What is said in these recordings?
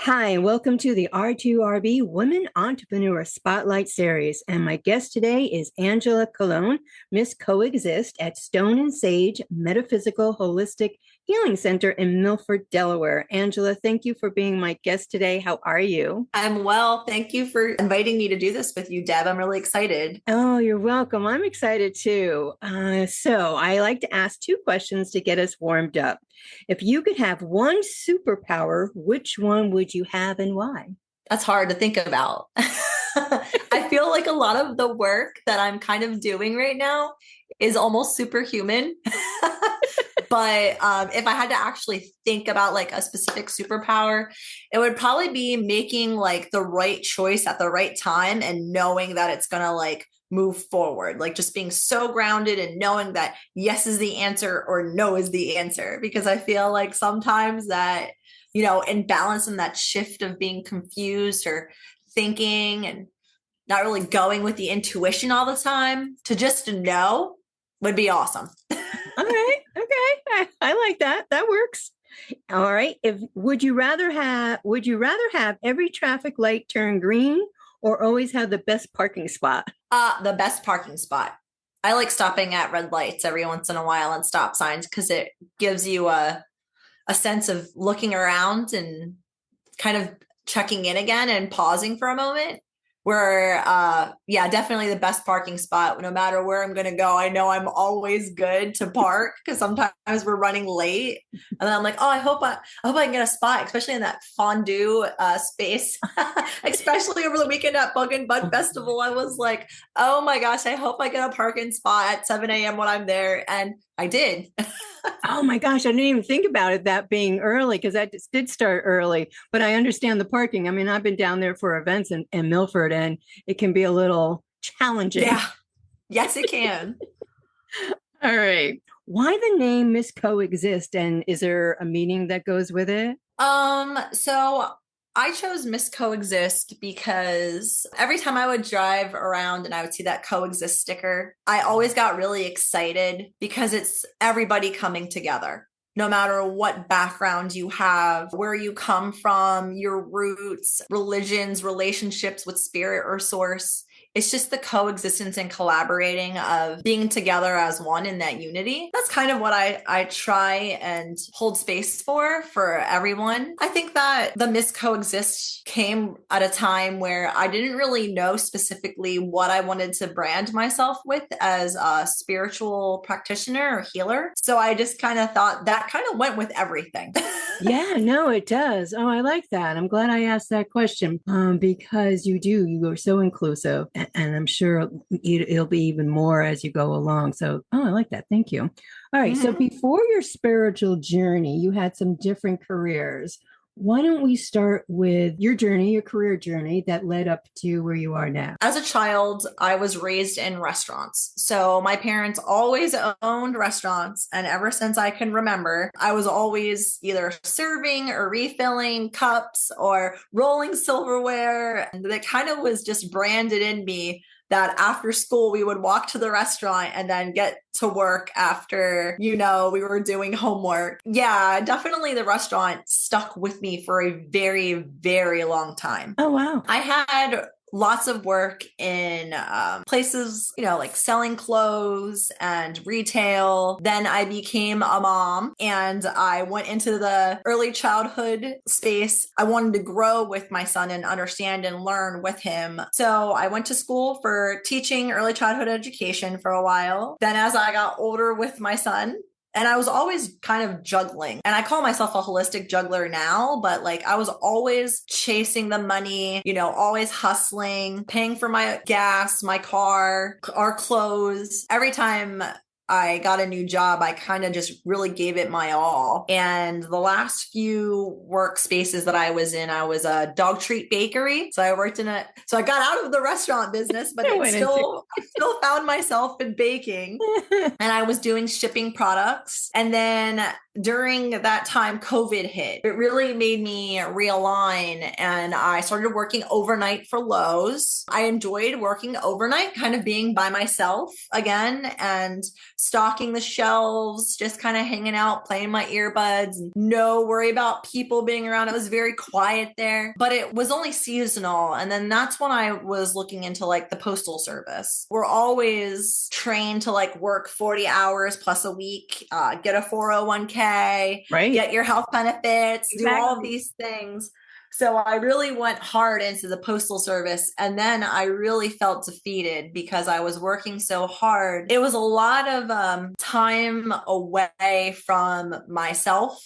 Hi, and welcome to the R2RB Women Entrepreneur Spotlight Series. And my guest today is Angela Colone, Miss Coexist at Stone and Sage Metaphysical Holistic Healing Center in Milford, Delaware. Angela, thank you for being my guest today. How are you? I'm well. Thank you for inviting me to do this with you, Deb. I'm really excited. Oh, you're welcome. I'm excited too. So I like to ask two questions to get us warmed up. If you could have one superpower, which one would you have and why? That's hard to think about. I feel like a lot of the work that I'm kind of doing right now is almost superhuman. But if I had to actually think about like a specific superpower, it would probably be making like the right choice at the right time and knowing that it's going to like move forward, like just being so grounded and knowing that yes is the answer or no is the answer. Because I feel like sometimes that, in balance and that shift of being confused or thinking and not really going with the intuition all the time to just know would be awesome. All right. Okay. I like that. That works. All right. If would you rather have every traffic light turn green or always have the best parking spot? The best parking spot. I like stopping at red lights every once in a while and stop signs because it gives you a sense of looking around and kind of checking in again and pausing for a moment. Where yeah, definitely the best parking spot. No matter where I'm gonna go, I know I'm always good to park because sometimes we're running late. And then I'm like, oh, I hope I can get a spot, especially in that fondue space. Especially over the weekend at Bug and Bud Festival. I was like, oh my gosh, I hope I get a parking spot at 7 a.m. when I'm there. And I did. Oh my gosh, I didn't even think about it that being early because that did start early, but I understand the parking. I mean, I've been down there for events in Milford and it can be a little challenging. Yeah. Yes, it can. All right. Why the name Miss Coexist and is there a meaning that goes with it? So I chose Miss Coexist because every time I would drive around and I would see that Coexist sticker, I always got really excited because it's everybody coming together. No matter what background you have, where you come from, your roots, religions, relationships with spirit or source. It's just the coexistence and collaborating of being together as one in that unity. That's kind of what I try and hold space for everyone. I think that the Miss Coexist came at a time where I didn't really know specifically what I wanted to brand myself with as a spiritual practitioner or healer. So I just kind of thought that kind of went with everything. Yeah, no, it does. Oh, I like that. I'm glad I asked that question because you are so inclusive, and I'm sure it'll be even more as you go along. So, oh, I like that. Thank you. All right. So, Mhm. before your spiritual journey, you had some different careers. Why don't we start with your journey, your career journey that led up to where you are now? As a child, I was raised in restaurants. So my parents always owned restaurants. And ever since I can remember, I was always either serving or refilling cups or rolling silverware. And that kind of was just branded in me that after school we would walk to the restaurant and then get to work after, we were doing homework. Yeah, definitely the restaurant stuck with me for a very, very long time. Oh, wow. I had lots of work in places, like selling clothes and retail. Then I became a mom and I went into the early childhood space. I wanted to grow with my son and understand and learn with him. So I went to school for teaching early childhood education for a while. Then as I got older with my son, and I was always kind of juggling. And I call myself a holistic juggler now, but like I was always chasing the money, always hustling, paying for my gas, my car, our clothes. Every time I got a new job, I kind of just really gave it my all. And the last few workspaces that I was in, I was a dog treat bakery. So I worked so I got out of the restaurant business, but I I still found myself in baking and I was doing shipping products. And then during that time, COVID hit. It really made me realign, and I started working overnight for Lowe's. I enjoyed working overnight, kind of being by myself again and stocking the shelves, just kind of hanging out, playing my earbuds, no worry about people being around. It was very quiet there, but it was only seasonal. And then that's when I was looking into like the postal service. We're always trained to like work 40 hours plus a week, get a 401k, Right. get your health benefits, Exactly. do all of these things. So I really went hard into the postal service. And then I really felt defeated because I was working so hard. It was a lot of time away from myself,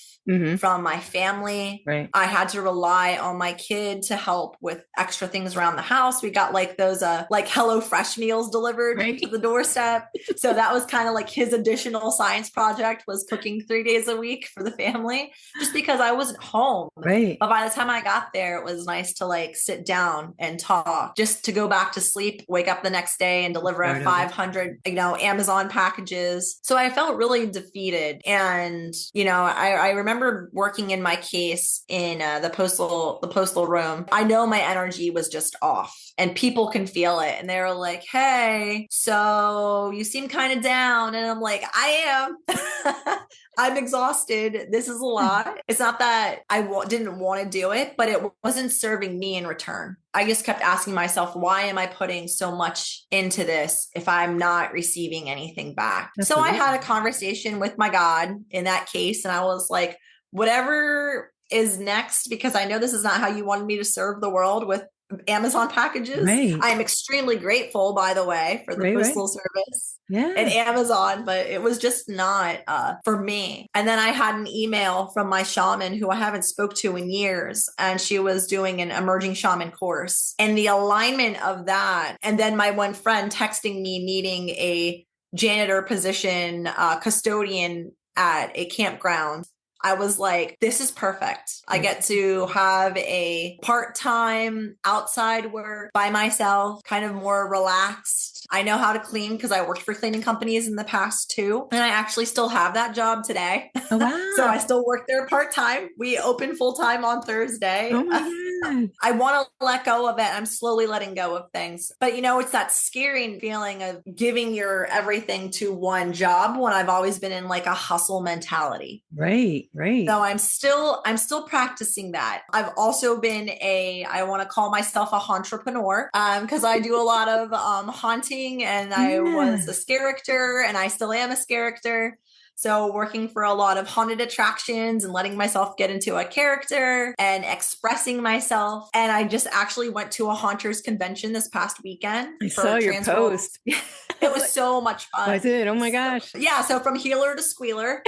from my family. Right. I had to rely on my kid to help with extra things around the house. We got like those like HelloFresh meals delivered to the doorstep. So that was kind of like his additional science project, was cooking 3 days a week for the family, just because I wasn't home. Right. But by the time I got there, it was nice to like sit down and talk, just to go back to sleep, wake up the next day and deliver 500, Amazon packages. So I felt really defeated. And, I remember working in my case in the postal room. I know my energy was just off, and people can feel it. And they were like, "Hey, so you seem kind of down." And I'm like, "I am." I'm exhausted. This is a lot. It's not that I didn't want to do it, but it wasn't serving me in return. I just kept asking myself, why am I putting so much into this if I'm not receiving anything back? Absolutely. So I had a conversation with my God in that case. And I was like, whatever is next, because I know this is not how you wanted me to serve the world with Amazon packages. Right. I am extremely grateful, by the way, for the postal service and Amazon, but it was just not for me. And then I had an email from my shaman who I haven't spoke to in years, and she was doing an emerging shaman course, and the alignment of that. And then my one friend texting me needing a janitor position, custodian at a campground. I was like, this is perfect. I get to have a part-time outside work by myself, kind of more relaxed. I know how to clean because I worked for cleaning companies in the past too. And I actually still have that job today. Oh, wow. So I still work there part-time. We open full-time on Thursday. Oh my God. I want to let go of it. I'm slowly letting go of things. But it's that scary feeling of giving your everything to one job when I've always been in like a hustle mentality. Right. So I'm still practicing that. I've also been I want to call myself a entrepreneur, because I do a lot of haunting, and I was a character, and I still am a character. So working for a lot of haunted attractions and letting myself get into a character and expressing myself. And I just actually went to a haunters convention this past weekend. I saw your post. It was so much fun. Was it? Oh my gosh. Yeah. So from healer to squealer,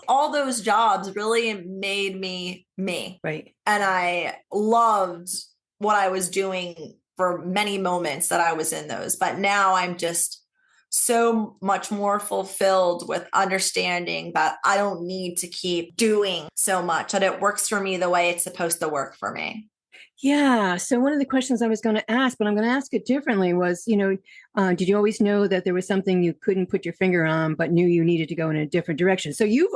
all those jobs really made me me. Right. And I loved what I was doing for many moments that I was in those. But now I'm just so much more fulfilled with understanding that I don't need to keep doing so much, that it works for me the way it's supposed to work for me. Yeah. So one of the questions I was going to ask, but I'm going to ask it differently, was, did you always know that there was something you couldn't put your finger on, but knew you needed to go in a different direction? So you've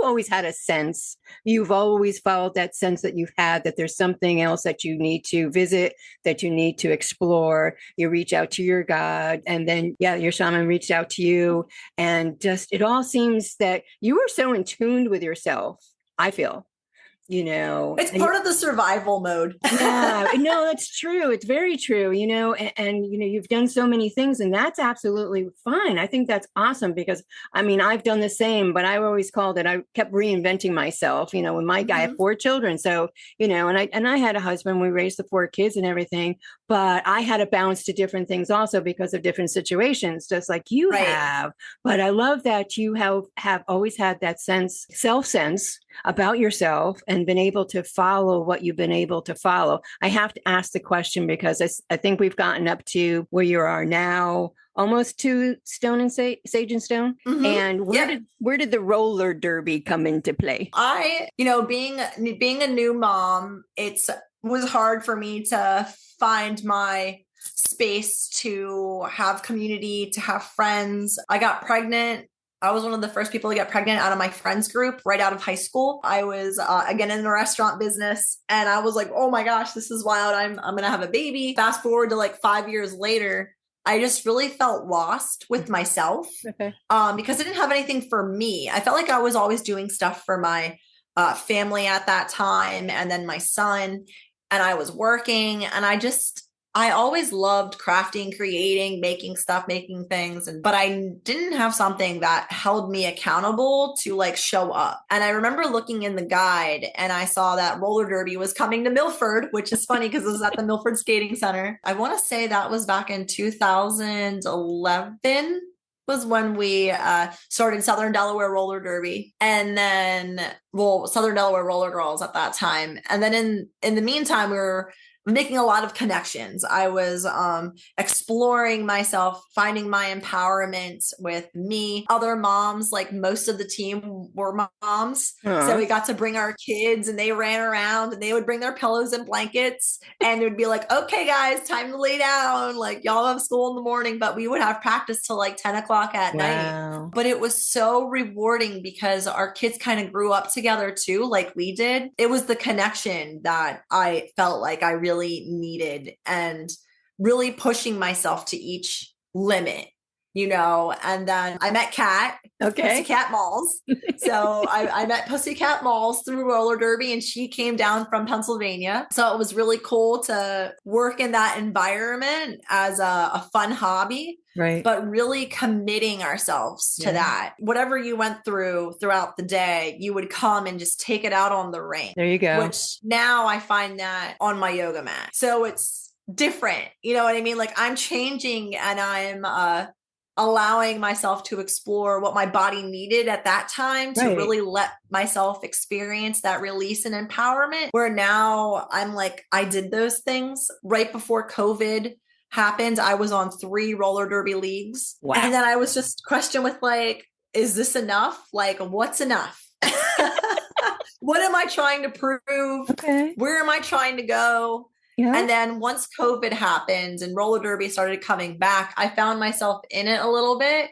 always had a sense, you've always followed that sense that you've had, that there's something else that you need to visit, that you need to explore. You reach out to your God, and then, your shaman reached out to you, and just, it all seems that you were so in tune with yourself, I feel. It's part of the survival mode. Yeah, no, that's true. It's very true, and you've done so many things, and that's absolutely fine. I think that's awesome, because I've done the same, but I always called it, I kept reinventing myself, with my guy, I have 4 children. So, and I had a husband, we raised the 4 kids and everything, but I had to bounce to different things also because of different situations, just like you have. But I love that you have always had that self-sense about yourself, and been able to follow what you've been able to follow. I have to ask the question because I think we've gotten up to where you are now, almost to Stone and Sage and Stone. Mm-hmm. And where did the roller derby come into play? Being a new mom, it was hard for me to find my space to have community, to have friends. I got pregnant I was one of the first people to get pregnant out of my friends group right out of high school. I was again in the restaurant business, and I was like, oh my gosh, this is wild. I'm going to have a baby. Fast forward to like 5 years later, I just really felt lost with myself because I didn't have anything for me. I felt like I was always doing stuff for my family at that time, and then my son, and I was working, and I always loved crafting, creating, making stuff, making things. But I didn't have something that held me accountable to like show up. And I remember looking in the guide and I saw that roller derby was coming to Milford, which is funny because it was at the Milford Skating Center. I want to say that was back in 2011 was when we started Southern Delaware Roller Derby, and then, well, Southern Delaware Roller Girls at that time. And then in the meantime, we were making a lot of connections. I was exploring myself, finding my empowerment with me, other moms. Like most of the team were moms. So we got to bring our kids, and they ran around, and they would bring their pillows and blankets, and it would be like, okay, guys, time to lay down. Like y'all have school in the morning, but we would have practice till like 10 o'clock at night. But it was so rewarding because our kids kind of grew up together too, like we did. It was the connection that I felt like I really needed, and really pushing myself to each limit, and then I met Kat, Pussycat Malls. So I met Pussycat Malls through roller derby, and she came down from Pennsylvania. So it was really cool to work in that environment as a fun hobby. Right. But really committing ourselves to that. Whatever you went through throughout the day, you would come and just take it out on the ring. There you go. Which now I find that on my yoga mat. So it's different. You know what I mean? Like I'm changing, and I'm allowing myself to explore what my body needed at that time to really let myself experience that release and empowerment, where now I'm like, I did those things right before COVID happened. I was on 3 roller derby leagues. Wow. And then I was just questioned with like, is this enough? Like, what's enough? What am I trying to prove? Where am I trying to go? Yeah. And then once COVID happened and roller derby started coming back, I found myself in it a little bit,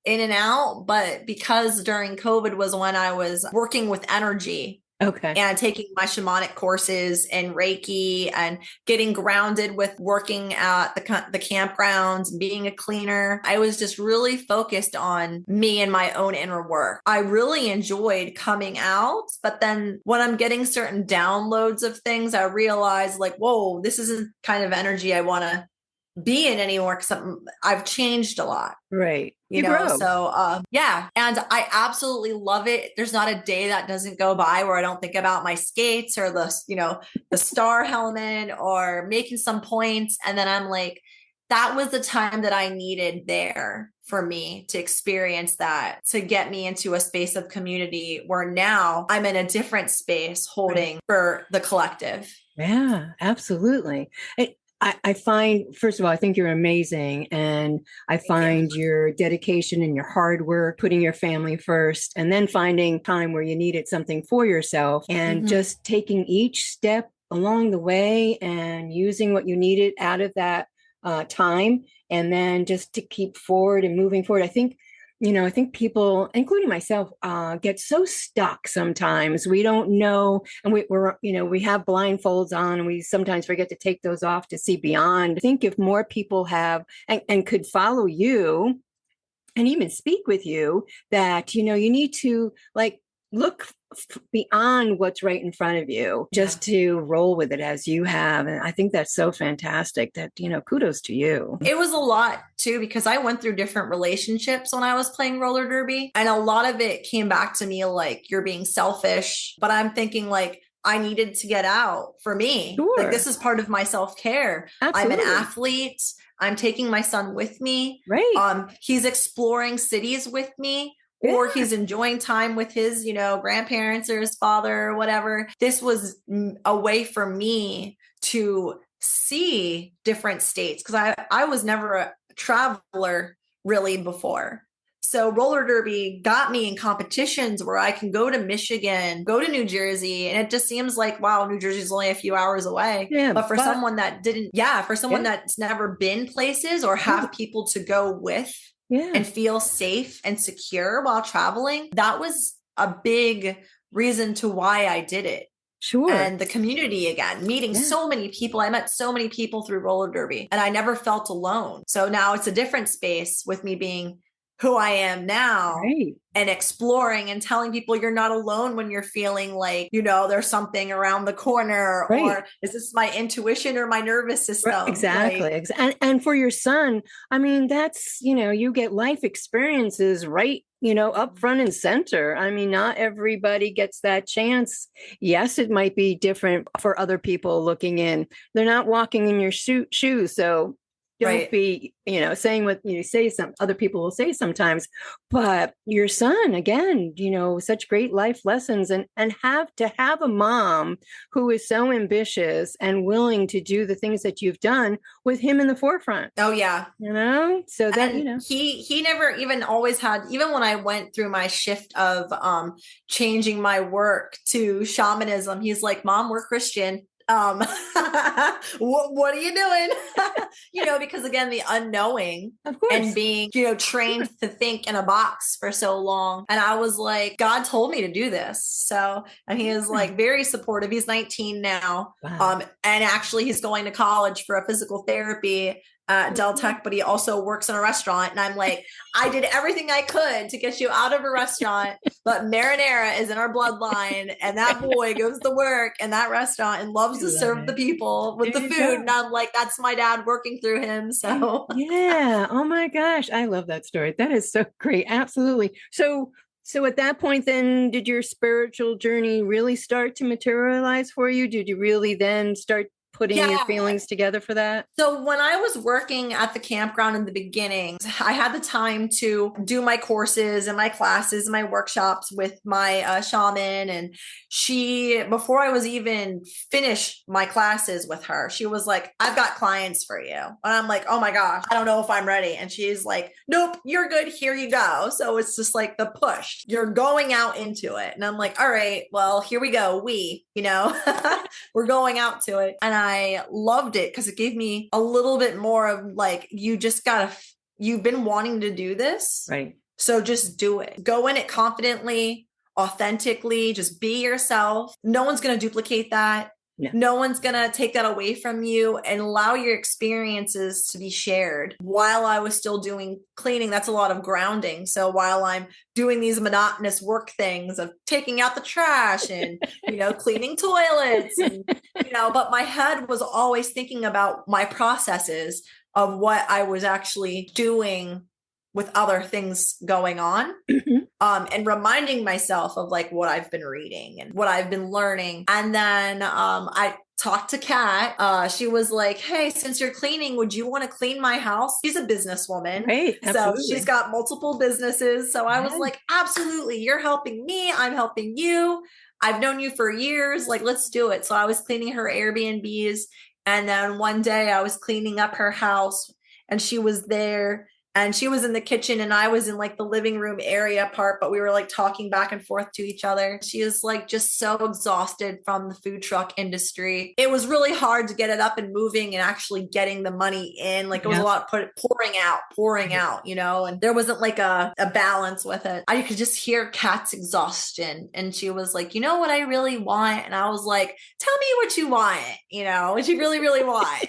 in and out. But because during COVID was when I was working with energy. And taking my shamanic courses and Reiki, and getting grounded with working at the campgrounds, being a cleaner. I was just really focused on me and my own inner work. I really enjoyed coming out, but then when I'm getting certain downloads of things, I realize like, whoa, this isn't kind of energy I want to be in anymore, because I've changed a lot. Right. You know, grow. So yeah. And I absolutely love it. There's not a day that doesn't go by where I don't think about my skates or the star helmet or making some points. And then I'm like, that was the time that I needed there for me to experience that, to get me into a space of community where now I'm in a different space holding for the collective. Yeah, absolutely. I find, first of all, I think you're amazing. And I find your dedication and your hard work, putting your family first, and then finding time where you needed something for yourself, and just taking each step along the way and using what you needed out of that time, and then just to keep forward and moving forward. I think people, including myself, get so stuck sometimes. We don't know, and we have blindfolds on, and we sometimes forget to take those off to see beyond. I think if more people have and could follow you and even speak with you, that, you need to like look beyond what's right in front of you, just to roll with it as you have. And I think that's so fantastic that, kudos to you. It was a lot too, because I went through different relationships when I was playing roller derby. And a lot of it came back to me like, you're being selfish, but I'm thinking like, I needed to get out for me. Sure. Like this is part of my self-care. Absolutely. I'm an athlete. I'm taking my son with me. Right. He's exploring cities with me. Or he's enjoying time with his, grandparents or his father or whatever. This was a way for me to see different states, because I was never a traveler really before. So roller derby got me in competitions where I can go to Michigan, go to New Jersey, and it just seems like, wow, New Jersey's only a few hours away. Yeah, but for someone that that's never been places or have people to go with, Yeah. and feel safe and secure while traveling, that was a big reason to why I did it. Sure. And the community again, meeting so many people. I met so many people through roller derby and I never felt alone. So now it's a different space with me being who I am now, Right. and exploring and telling people you're not alone when you're feeling like, there's something around the corner, Right. or is this my intuition or my nervous system? Right, exactly. Like, and for your son, I mean, that's, you get life experiences right, up front and center. I mean, not everybody gets that chance. Yes, it might be different for other people looking in. They're not walking in your shoes. So don't be, saying what you say, some other people will say sometimes, but your son, again, such great life lessons, and have a mom who is so ambitious and willing to do the things that you've done with him in the forefront. Oh yeah. So that, he never even always had, even when I went through my shift of changing my work to shamanism, he's like, Mom, we're Christian. What are you doing? Because again, the unknowing, of course, and being, trained to think in a box for so long. And I was like, God told me to do this. So, and he is like very supportive. He's 19 now. Wow. And actually he's going to college for a physical therapy at Del Tech, but he also works in a restaurant. And I'm like, I did everything I could to get you out of a restaurant, but marinara is in our bloodline. And that boy goes to work in that restaurant and loves to serve the people with the food. And I'm like, that's my dad working through him. So yeah. Oh my gosh. I love that story. That is so great. Absolutely. So at that point, then, did your spiritual journey really start to materialize for you? Did you really then start putting your feelings together for that? So when I was working at the campground in the beginning, I had the time to do my courses and my classes, my workshops with my shaman. And she, before I was even finished my classes with her, she was like, I've got clients for you. And I'm like, oh my gosh, I don't know if I'm ready. And she's like, nope, you're good. Here you go. So it's just like the push. You're going out into it. And I'm like, all right, well, here we go. We're going out to it. And I loved it because it gave me a little bit more of like, you've been wanting to do this. Right. So just do it. Go in it confidently, authentically, just be yourself. No one's going to duplicate that. No one's going to take that away from you, and allow your experiences to be shared. While I was still doing cleaning, that's a lot of grounding. So while I'm doing these monotonous work things of taking out the trash and, cleaning toilets, and, but my head was always thinking about my processes of what I was actually doing with other things going on, and reminding myself of like what I've been reading and what I've been learning. And then I talked to Kat. She was like, hey, since you're cleaning, would you want to clean my house? She's a businesswoman. Right, so she's got multiple businesses. So I was like, absolutely. You're helping me. I'm helping you. I've known you for years. Like, let's do it. So I was cleaning her Airbnbs. And then one day I was cleaning up her house and she was there. And she was in the kitchen and I was in like the living room area part, but we were like talking back and forth to each other. She was like just so exhausted from the food truck industry. It was really hard to get it up and moving and actually getting the money in. Like it was a lot pouring out, and there wasn't like a balance with it. I could just hear Kat's exhaustion. And she was like, you know what I really want? And I was like, tell me what you want, what you really, really want.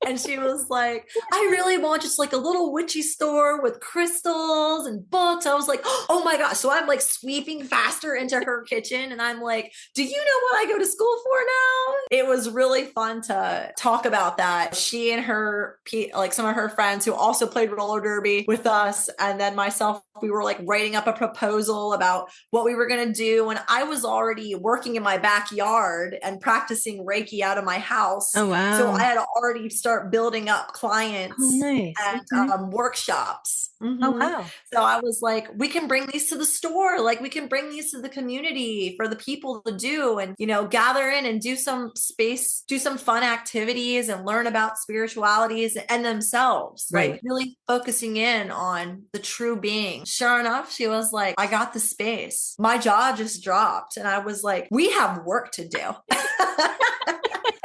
And she was like, I really want just like a little witchy store with crystals and books. I was like, oh my gosh. So I'm like sweeping faster into her kitchen. And I'm like, do you know what I go to school for now? It was really fun to talk about that. She and her, like some of her friends who also played roller derby with us. And then myself, we were like writing up a proposal about what we were going to do. And I was already working in my backyard and practicing Reiki out of my house. Oh, wow. So I had already started building up clients and workshops. Oh, wow. So I was like, we can bring these to the store. Like we can bring these to the community for the people to do and, gather in and do some space, do some fun activities and learn about spiritualities and themselves. Right. Like really focusing in on the true being. Sure enough, she was like, I got the space. My jaw just dropped. And I was like, we have work to do.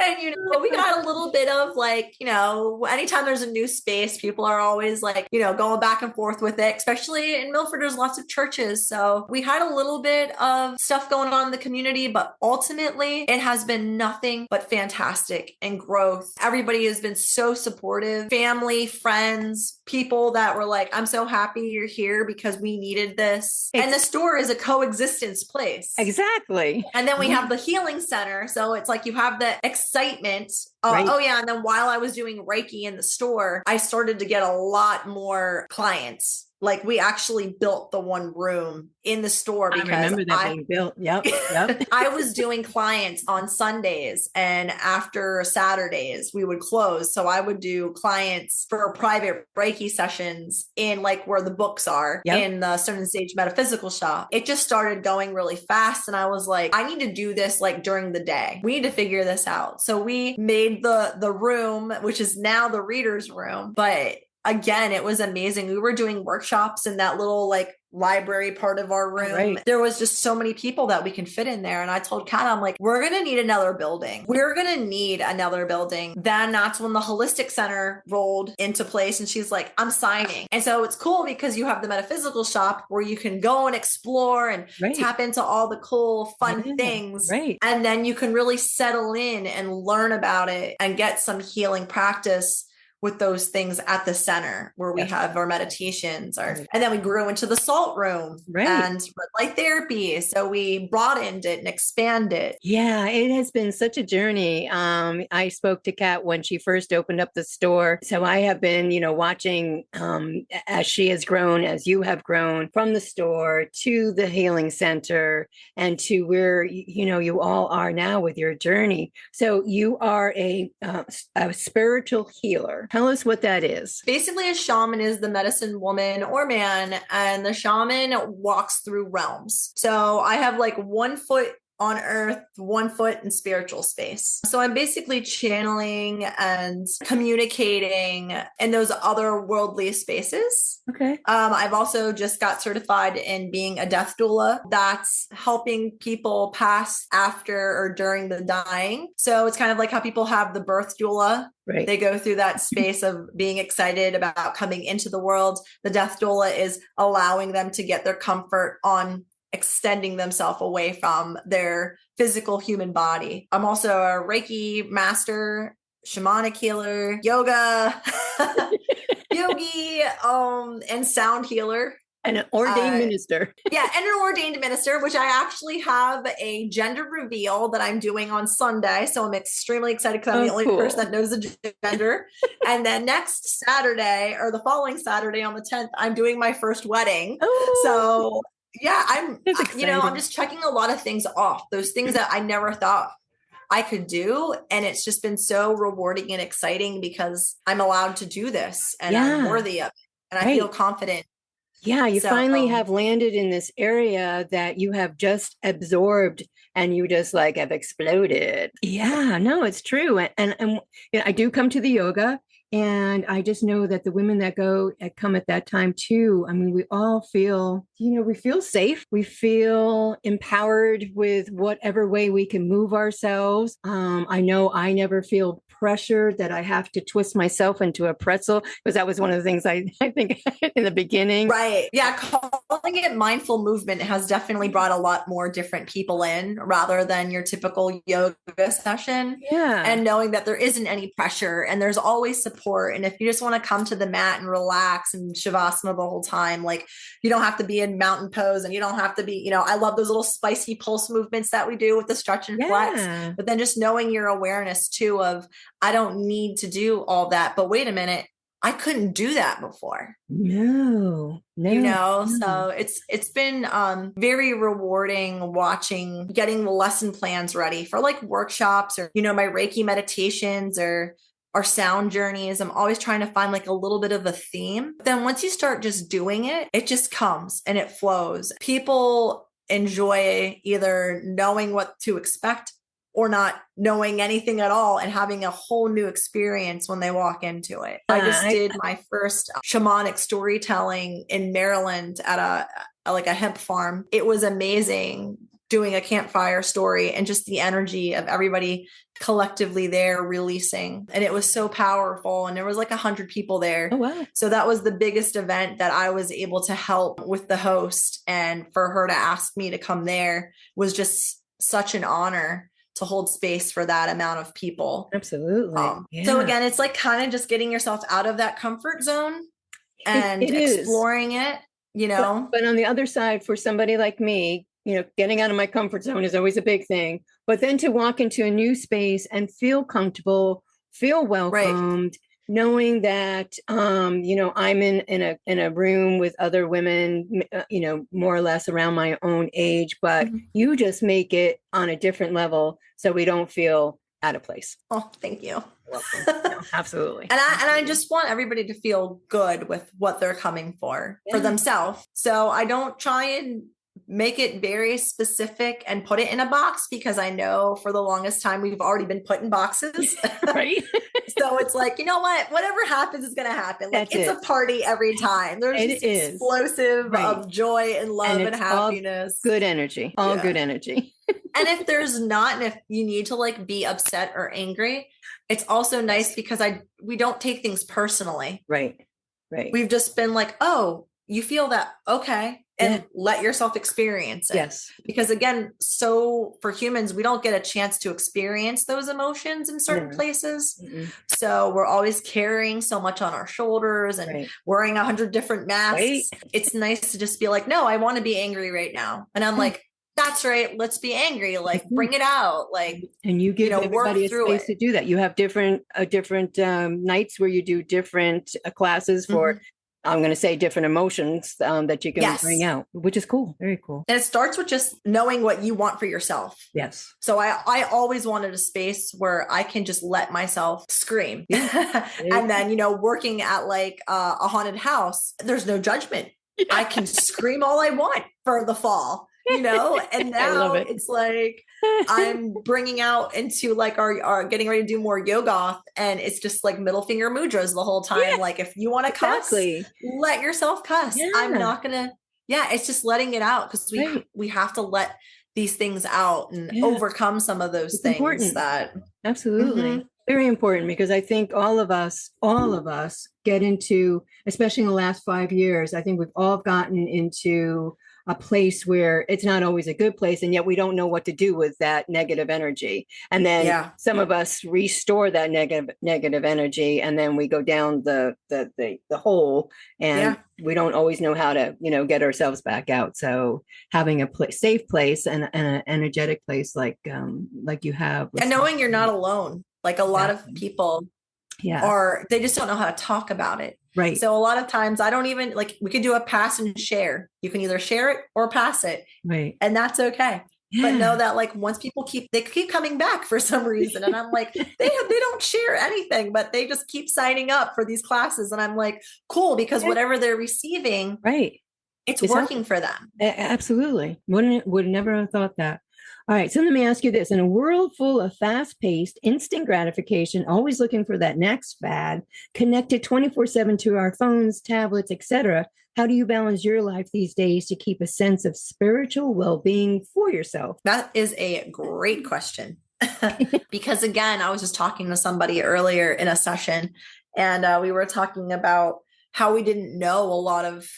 And But we got a little bit of like, anytime there's a new space, people are always like, going back and forth with it, especially in Milford, there's lots of churches. So we had a little bit of stuff going on in the community, but ultimately it has been nothing but fantastic and growth. Everybody has been so supportive, family, friends, people that were like, I'm so happy you're here because we needed this. And the store is a coexistence place. Exactly. And then we have the healing center. So it's like you have the excitement. Right. Oh yeah. And then while I was doing Reiki in the store, I started to get a lot more clients. Like we actually built the one room in the store because I remember that being built. Yep. I was doing clients on Sundays, and after Saturdays we would close. So I would do clients for private Reiki sessions in like where the books are in the Stone and Sage Metaphysical shop. It just started going really fast. And I was like, I need to do this like during the day. We need to figure this out. So we made the room, which is now the reader's room. But again, it was amazing. We were doing workshops in that little like library part of our room. Right. There was just so many people that we can fit in there. And I told Kat, I'm like, we're going to need another building. We're going to need another building. Then that's when the holistic center rolled into place. And she's like, I'm signing. And so it's cool because you have the metaphysical shop where you can go and explore and tap into all the cool, fun things. Right. And then you can really settle in and learn about it and get some healing practice with those things at the center where we have our meditations. And then we grew into the salt room and red light therapy. So we broadened it and expanded. Yeah, it has been such a journey. I spoke to Kat when she first opened up the store. So I have been, watching as she has grown, as you have grown from the store to the healing center and to where, you all are now with your journey. So you are a spiritual healer. Tell us what that is. Basically, a shaman is the medicine woman or man, and the shaman walks through realms. So I have like 1 foot on earth, 1 foot in spiritual space. So I'm basically channeling and communicating in those other worldly spaces. Okay. I've also just got certified in being a death doula. That's helping people pass after or during the dying. So it's kind of like how people have the birth doula. Right. They go through that space of being excited about coming into the world. The death doula is allowing them to get their comfort on extending themselves away from their physical human body. I'm also a Reiki master, shamanic healer, yoga, yogi, and sound healer. And an ordained minister. Yeah, and an ordained minister, which I actually have a gender reveal that I'm doing on Sunday. So I'm extremely excited because I'm the only person that knows the gender. And then next Saturday or the following Saturday on the 10th, I'm doing my first wedding. Oh. So yeah, I'm just checking a lot of things off. Those things that I never thought I could do. And it's just been so rewarding and exciting because I'm allowed to do this and I'm worthy of it. And I feel confident. Yeah, you finally have landed in this area that you have just absorbed and you just like have exploded. Yeah, no, it's true. And I do come to the yoga. And I just know that the women that come at that time too, I mean, we all feel, we feel safe. We feel empowered with whatever way we can move ourselves. I know I never feel pressure that I have to twist myself into a pretzel because that was one of the things I think in the beginning. Right. Yeah. Calling it mindful movement has definitely brought a lot more different people in rather than your typical yoga session. Yeah. And knowing that there isn't any pressure and there's always support. And if you just want to come to the mat and relax and shavasana the whole time, like you don't have to be in mountain pose and you don't have to be, I love those little spicy pulse movements that we do with the stretch and flex, but then just knowing your awareness too of, I don't need to do all that, but wait a minute, I couldn't do that before. No. So it's been very rewarding watching, getting the lesson plans ready for like workshops or, my Reiki meditations or sound journeys. I'm always trying to find like a little bit of a theme. But then once you start just doing it, it just comes and it flows. People enjoy either knowing what to expect or not knowing anything at all and having a whole new experience when they walk into it. I just did my first shamanic storytelling in Maryland at a hemp farm. It was amazing doing a campfire story and just the energy of everybody collectively there releasing, and it was so powerful, and there was like 100 people there. Oh, wow. So that was the biggest event that I was able to help with the host, and for her to ask me to come there was just such an honor to hold space for that amount of people. Absolutely. So again, it's like kind of just getting yourself out of that comfort zone and it exploring it, you know. But on the other side, for somebody like me, you know, getting out of my comfort zone is always a big thing. But then to walk into a new space and feel comfortable, feel welcomed, knowing that, you know, I'm in a room with other women, you know, more or less around my own age, but you just make it on a different level so we don't feel out of place. Oh, thank you. No, absolutely. And I just want everybody to feel good with what they're coming for themselves. So I don't try and make it very specific and put it in a box, because I know for the longest time we've already been put in boxes. Right. So it's like, you know what, whatever happens is going to happen. Like, it's a party every time. There's this explosive of joy and love and happiness. Good energy, all good energy. And if there's not, and if you need to like be upset or angry, it's also nice because we don't take things personally. Right. We've just been like, oh, you feel that, okay, and let yourself experience it. Yes. Because again, so for humans, we don't get a chance to experience those emotions in certain places. So we're always carrying so much on our shoulders and wearing 100 different masks. It's nice to just be like, no, I want to be angry right now. And I'm like, that's right. Let's be angry. Like, bring it out. Like, and you give everybody a space to do that. You have different nights where you do different classes for, I'm going to say, different emotions that you can bring out, which is cool. Very cool. And it starts with just knowing what you want for yourself. Yes. So I always wanted a space where I can just let myself scream. And then, you know, working at like a haunted house, there's no judgment. I can scream all I want for the fall. You know, and now it's like I'm bringing out into like our getting ready to do more yoga, and it's just like middle finger mudras the whole time. Like, if you want to cuss, let yourself cuss. I'm not gonna. It's just letting it out, because we have to let these things out and overcome some of those things. Important. That absolutely. Very important, because I think all of us get into, especially in the last 5 years, I think we've all gotten into a place where it's not always a good place, and yet we don't know what to do with that negative energy. And then some of us restore that negative energy, and then we go down the hole, and we don't always know how to, you know, get ourselves back out. So having a safe place and an energetic place like you have, and knowing you're not alone. Like, a lot of people they just don't know how to talk about it. Right. So a lot of times I don't even like, we could do a pass and share. You can either share it or pass it. Right. And that's okay. But know that like once people keep coming back for some reason. And I'm like, they don't share anything, but they just keep signing up for these classes. And I'm like, cool, because whatever they're receiving, it's working for them. Absolutely. Would never have thought that. All right. So let me ask you this. In a world full of fast-paced, instant gratification, always looking for that next fad, connected 24/7 to our phones, tablets, etc., how do you balance your life these days to keep a sense of spiritual well-being for yourself? That is a great question. Because again, I was just talking to somebody earlier in a session, and we were talking about how we didn't know a lot of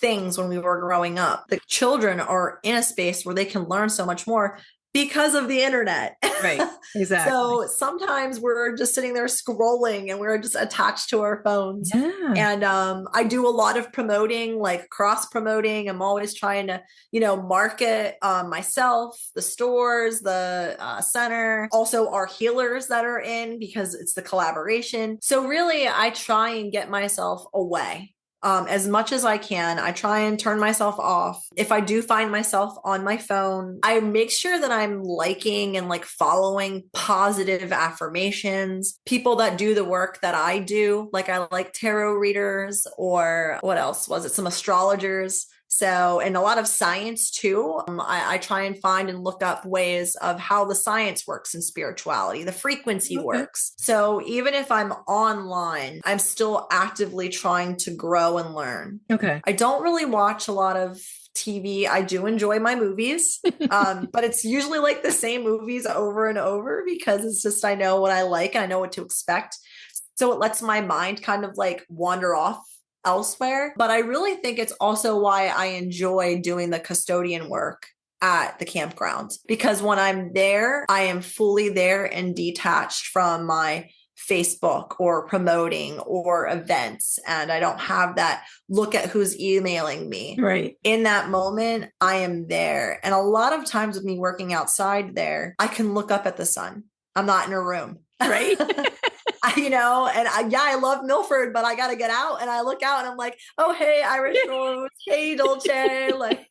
things when we were growing up. The children are in a space where they can learn so much more because of the internet. Right. Exactly. So sometimes we're just sitting there scrolling and we're just attached to our phones. And I do a lot of promoting, like cross promoting. I'm always trying to, you know, market myself, the stores, the center, also our healers that are in, because it's the collaboration. So really I try and get myself away. As much as I can. I try and turn myself off. If I do find myself on my phone, I make sure that I'm liking and like following positive affirmations, people that do the work that I do. Like, I like tarot readers, or what else was it? Some astrologers. So, and a lot of science too. I try and find and look up ways of how the science works in spirituality, the frequency works. So even if I'm online, I'm still actively trying to grow and learn. Okay. I don't really watch a lot of TV. I do enjoy my movies, but it's usually like the same movies over and over because it's just, I know what I like and I know what to expect. So it lets my mind kind of like wander off elsewhere. But I really think it's also why I enjoy doing the custodian work at the campground, because when I'm there, I am fully there and detached from my Facebook or promoting or events. And I don't have that look at who's emailing me. Right. In that moment, I am there. And a lot of times with me working outside there, I can look up at the sun. I'm not in a room. Right. I love Milford, but I got to get out. And I look out and I'm like, oh, hey, Irish Rose, hey, Dolce. Like,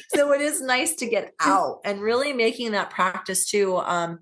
so it is nice to get out and really making that practice to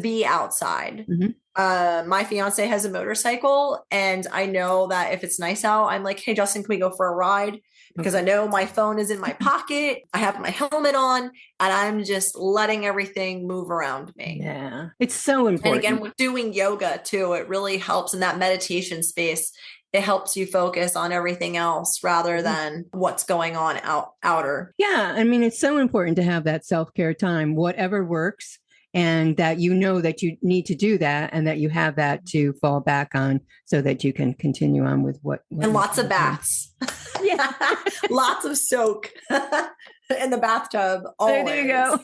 be outside. Mm-hmm. My fiance has a motorcycle, and I know that if it's nice out, I'm like, hey, Justin, can we go for a ride? Because I know my phone is in my pocket. I have my helmet on, and I'm just letting everything move around me. Yeah, it's so important. And again, with doing yoga too, it really helps in that meditation space. It helps you focus on everything else rather than what's going on outer. Yeah, I mean, it's so important to have that self-care time, whatever works, and that you know that you need to do that and that you have that to fall back on so that you can continue on with what and lots of baths. Yeah. Lots of soak in the bathtub. Always. There you go.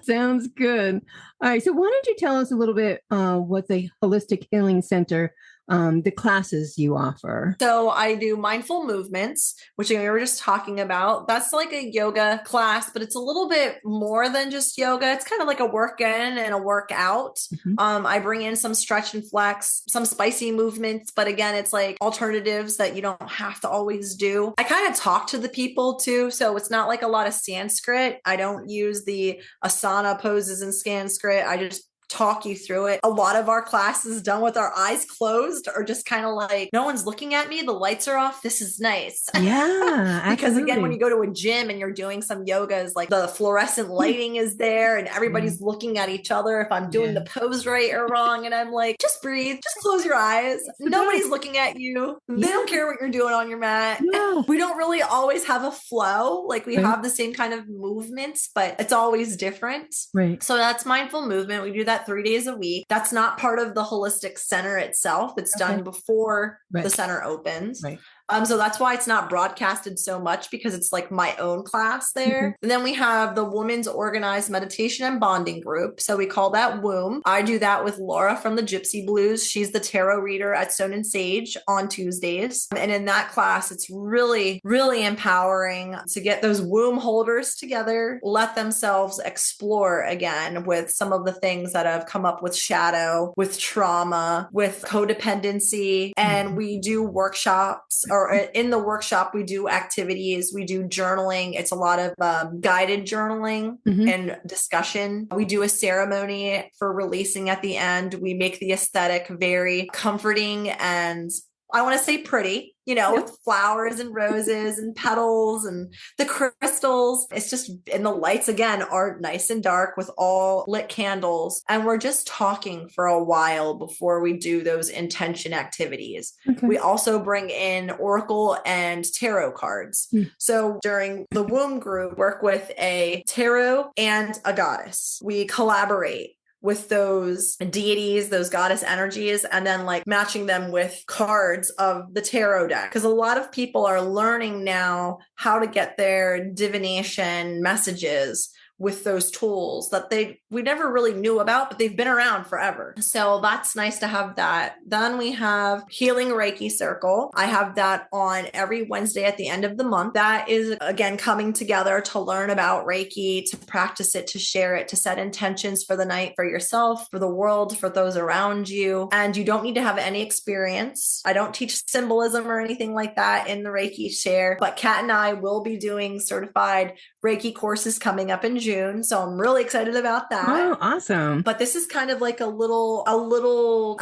Sounds good. All right. So why don't you tell us a little bit what the Holistic Healing Center, the classes you offer? So I do mindful movements, which we were just talking about. That's like a yoga class, but it's a little bit more than just yoga. It's kind of like a work in and a workout. Mm-hmm. I bring in some stretch and flex, some spicy movements, but again, it's like alternatives that you don't have to always do. I kind of talk to the people too. So it's not like a lot of Sanskrit. I don't use the asana poses in Sanskrit. I just talk you through it. A lot of our classes done with our eyes closed or just kind of like, no one's looking at me. The lights are off. This is nice. Yeah. Because again, when you go to a gym and you're doing some yoga, is like the fluorescent lighting is there and everybody's looking at each other if I'm doing the pose right or wrong. And I'm like, just breathe, just close your eyes. Nobody's looking at you. They don't care what you're doing on your mat. No. We don't really always have a flow. Like we have the same kind of movements, but it's always different. Right. So that's mindful movement. We do that 3 days a week. That's not part of the holistic center itself. It's done before the center opens. Right. So that's why it's not broadcasted so much, because it's like my own class there. And then we have the Women's Organized Meditation and Bonding Group. So we call that WOMB. I do that with Laura from the Gypsy Blues. She's the tarot reader at Stone and Sage on Tuesdays. And in that class, it's really, really empowering to get those womb holders together, let themselves explore again with some of the things that have come up with shadow, with trauma, with codependency. And we do workshops, or in the workshop, we do activities, we do journaling. It's a lot of guided journaling and discussion. We do a ceremony for releasing at the end. We make the aesthetic very comforting and I want to say pretty, with flowers and roses and petals and the crystals. It's just, and the lights again are nice and dark with all lit candles. And we're just talking for a while before we do those intention activities. We also bring in oracle and tarot cards. So during the womb group, work with a tarot and a goddess. We collaborate with those deities, those goddess energies, and then like matching them with cards of the tarot deck. Because a lot of people are learning now how to get their divination messages with those tools that we never really knew about, but they've been around forever. So that's nice to have that. Then we have Healing Reiki Circle. I have that on every Wednesday at the end of the month. That is, again, coming together to learn about Reiki, to practice it, to share it, to set intentions for the night, for yourself, for the world, for those around you. And you don't need to have any experience. I don't teach symbolism or anything like that in the Reiki share, but Kat and I will be doing certified Reiki courses coming up in June. So I'm really excited about that. Oh, awesome. But this is kind of like a little, I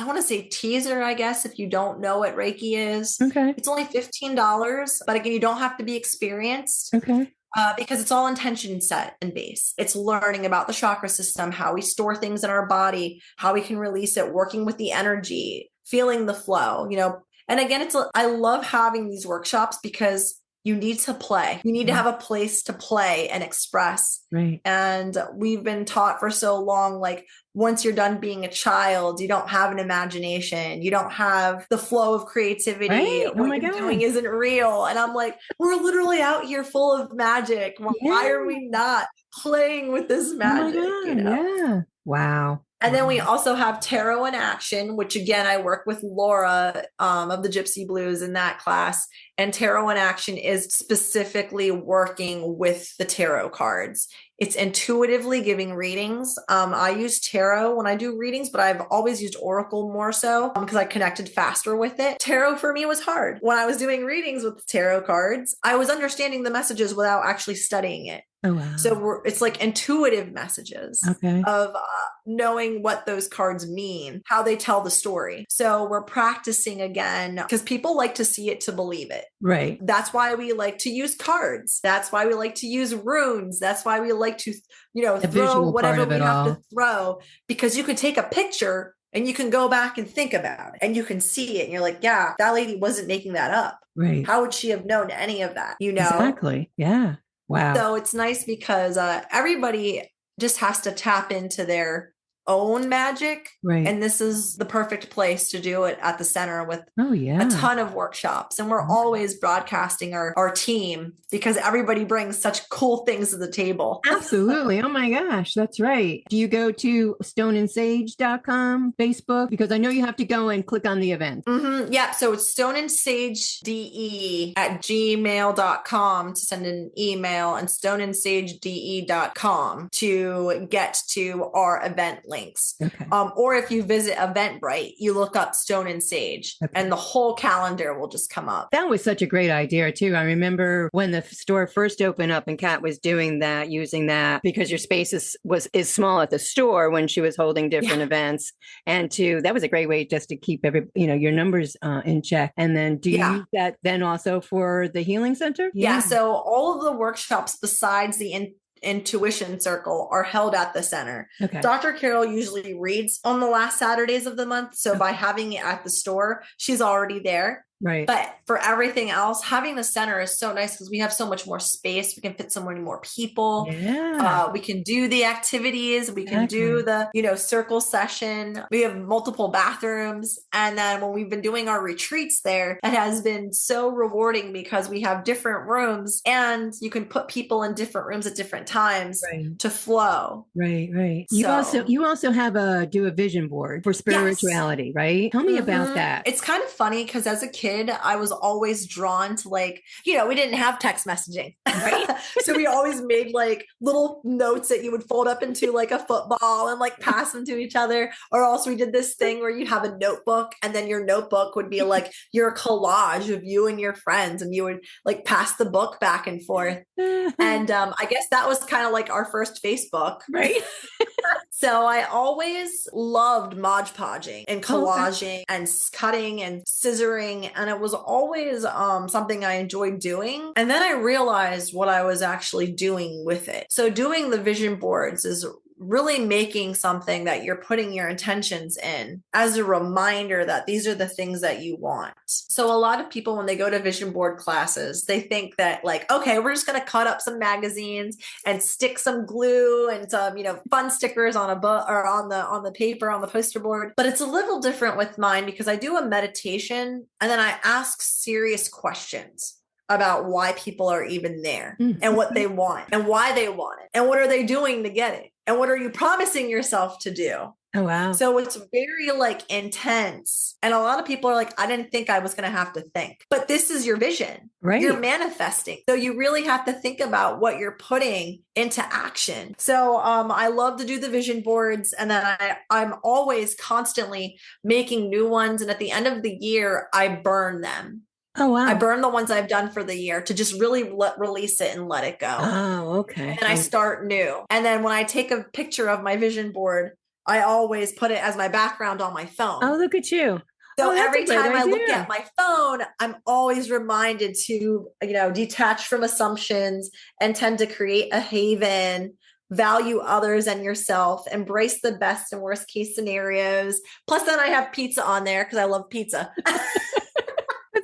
want to say teaser, I guess, if you don't know what Reiki is. Okay. It's only $15, but again, you don't have to be experienced. Okay. Because it's all intention set and base. It's learning about the chakra system, how we store things in our body, how we can release it, working with the energy, feeling the flow, And again, I love having these workshops because you need to play. You need to have a place to play and express. Right. And we've been taught for so long, like, once you're done being a child, you don't have an imagination. You don't have the flow of creativity. Right? Oh What my you're God. doing isn't real. And I'm like, we're literally out here full of magic. Why are we not playing with this magic? Oh my God. Yeah. Wow. And then we also have tarot in action, which again, I work with Laura of the Gypsy Blues in that class. And tarot in action is specifically working with the tarot cards. It's intuitively giving readings. I use tarot when I do readings, but I've always used Oracle more so because I connected faster with it. Tarot for me was hard. When I was doing readings with the tarot cards, I was understanding the messages without actually studying it. Oh, wow. So it's like intuitive messages of knowing what those cards mean, how they tell the story. So we're practicing again because people like to see it to believe it. Right. That's why we like to use cards. That's why we like to use runes. That's why we like to, throw whatever we have to throw, because you could take a picture and you can go back and think about it and you can see it. And you're like, yeah, that lady wasn't making that up. Right. How would she have known any of that? Exactly. Yeah. Wow. So it's nice because everybody just has to tap into their own magic. Right. And this is the perfect place to do it at the center with a ton of workshops. And we're always broadcasting our team because everybody brings such cool things to the table. Absolutely. Oh my gosh. That's right. Do you go to stoneandsage.com, Facebook? Because I know you have to go and click on the event. Mm-hmm. Yeah. So it's stoneandsagede@gmail.com to send an email, and stoneandsagede.com to get to our event links. Okay. Or if you visit Eventbrite, you look up Stone and Sage and the whole calendar will just come up. That was such a great idea too. I remember when the store first opened up and Kat was doing that, using that because your space is small at the store when she was holding different events. And that was a great way just to keep your numbers in check. And then do you use that then also for the healing center? Yeah. So all of the workshops besides the intuition circle are held at the center. Okay. Dr. Carol usually reads on the last Saturdays of the month. So by having it at the store, she's already there. Right. But for everything else, having the center is so nice because we have so much more space. We can fit so many more people. Yeah. We can do the activities. We can do the, circle session. We have multiple bathrooms. And then when we've been doing our retreats there, it has been so rewarding because we have different rooms and you can put people in different rooms at different times to flow. Right. Right. You also have do a vision board for spirituality, right? Tell me about that. It's kind of funny because as a kid, I was always drawn to we didn't have text messaging, right? So we always made little notes that you would fold up into a football and pass them to each other. Or else we did this thing where you'd have a notebook and then your notebook would be your collage of you and your friends, and you would pass the book back and forth. And I guess that was kind of our first Facebook, right? So I always loved Mod Podging and collaging and cutting and scissoring. And it was always something I enjoyed doing. And then I realized what I was actually doing with it. So doing the vision boards is really making something that you're putting your intentions in as a reminder that these are the things that you want. So a lot of people, when they go to vision board classes, they think that okay, we're just going to cut up some magazines and stick some glue and some, fun stickers on a book or on the paper, on the poster board. But it's a little different with mine because I do a meditation and then I ask serious questions about why people are even there and what they want and why they want it and what are they doing to get it and what are you promising yourself to do. Oh, wow. So it's very intense. And a lot of people are I didn't think I was going to have to think, but this is your vision, right? You're manifesting. So you really have to think about what you're putting into action. So I love to do the vision boards, and then I'm always constantly making new ones. And at the end of the year, I burn them. Oh, wow. I burn the ones I've done for the year to just really release it and let it go. Oh, okay. And then I start new. And then when I take a picture of my vision board, I always put it as my background on my phone. Oh, look at you. So every time I look at my phone, I'm always reminded to, detach from assumptions and tend to create a haven, value others and yourself, embrace the best and worst case scenarios. Plus then I have pizza on there because I love pizza.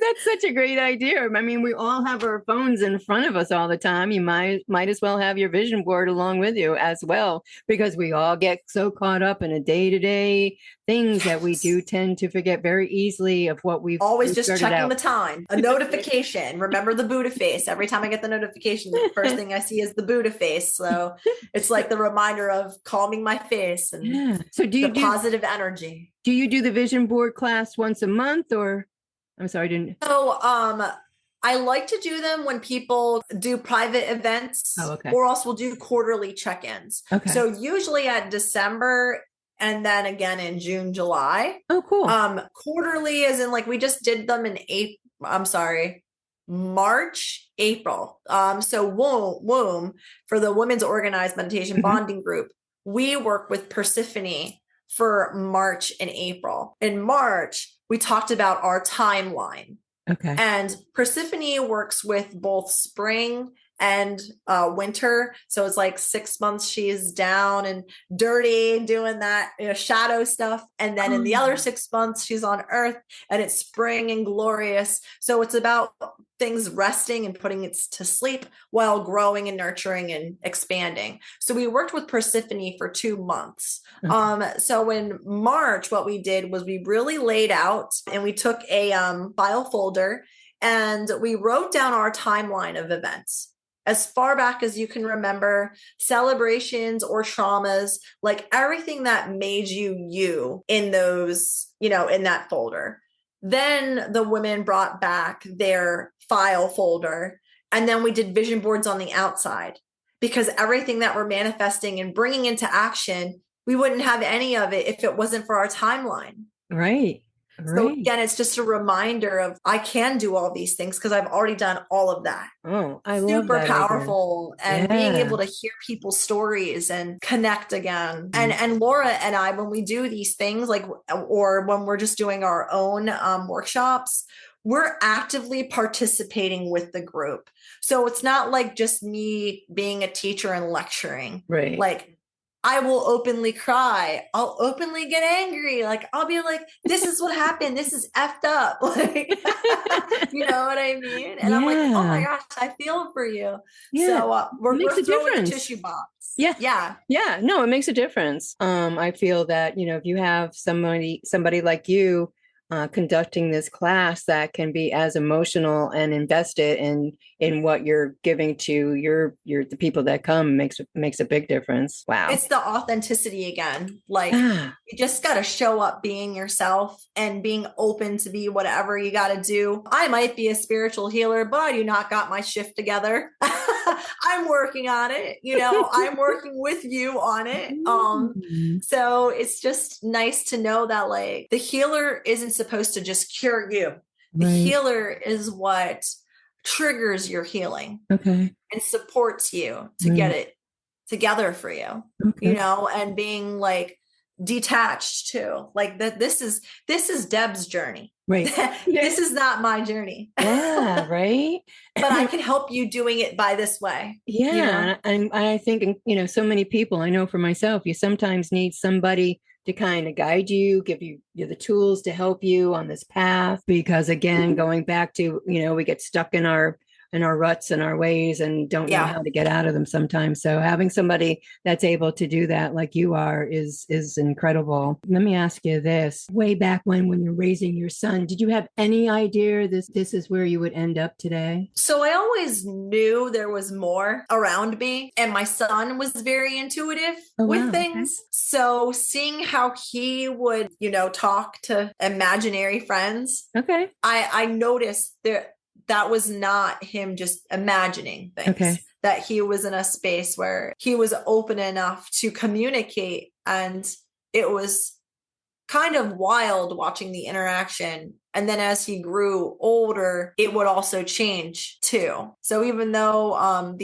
that's such a great idea. I mean, we all have our phones in front of us all the time. You might as well have your vision board along with you as well, because we all get so caught up in a day-to-day things that we do tend to forget very easily of what we've always just started checking out. the time. A notification. Remember the Buddha face. Every time I get the notification, the first thing I see is the Buddha face. So it's like the reminder of calming my face and Yeah. So the positive energy. do you do the vision board class once a month, or I'm sorry, I didn't. So I like to do them when people do private events, Okay. or else we'll do quarterly check-ins. Okay. So usually at December and then again in June, July. Oh, cool. Quarterly as in like we just did them in March, April. So womb for the Women's Organized Meditation Bonding Group, we work with Persephone for March and April. In March, we talked about our timeline. Okay. And Persephone works with both spring and winter. So it's like 6 months she's down and dirty doing that, shadow stuff. And then in the other 6 months, she's on earth and it's spring and glorious. So it's about things resting and putting it to sleep while growing and nurturing and expanding. So we worked with Persephone for 2 months. Okay. So in March, what we did was we really laid out and we took a file folder and we wrote down our timeline of events. As far back as you can remember, celebrations or traumas, like everything that made you in those, in that folder. Then the women brought back their file folder, and then we did vision boards on the outside, because everything that we're manifesting and bringing into action, we wouldn't have any of it if it wasn't for our timeline. Right. So again, it's just a reminder of I can do all these things because I've already done all of that. Oh, I love that. Super powerful. And being able to hear people's stories and connect again. And Laura and I, when we do these things, like, or when we're just doing our own workshops, we're actively participating with the group. So it's not like just me being a teacher and lecturing. Right. Like, I will openly cry. I'll openly get angry. Like, I'll be like, this is what happened. This is effed up. Like, you know what I mean? And I'm like, oh my gosh, I feel for you. Yeah. So we're throwing a tissue box. Yeah. Yeah. Yeah. No, it makes a difference. I feel that, if you have somebody like you conducting this class that can be as emotional and invested in what you're giving to the people that come makes a big difference. Wow. It's the authenticity again. Like you just got to show up being yourself and being open to be whatever you got to do. I might be a spiritual healer, but I do not got my shift together. I'm working on it. I'm working with you on it. So it's just nice to know that like the healer isn't supposed to just cure you. The healer is what triggers your healing and supports you to get it together for you, and being like detached too. Like that this is Deb's journey. Right. This is not my journey. Yeah, right. But I can help you doing it by this way. Yeah. And I think, so many people, I know for myself, you sometimes need somebody to kind of guide you, give you the tools to help you on this path. Because again, going back to, we get stuck in our ruts and our ways and don't know how to get out of them sometimes. So having somebody that's able to do that like you are is incredible. Let me ask you this. Way back when you're raising your son, did you have any idea this is where you would end up today? So I always knew there was more around me, and my son was very intuitive with things. Okay. So seeing how he would, talk to imaginary friends. Okay. I noticed that was not him just imagining things. Okay. That he was in a space where he was open enough to communicate. And it was kind of wild watching the interaction. And then as he grew older, it would also change too. So even though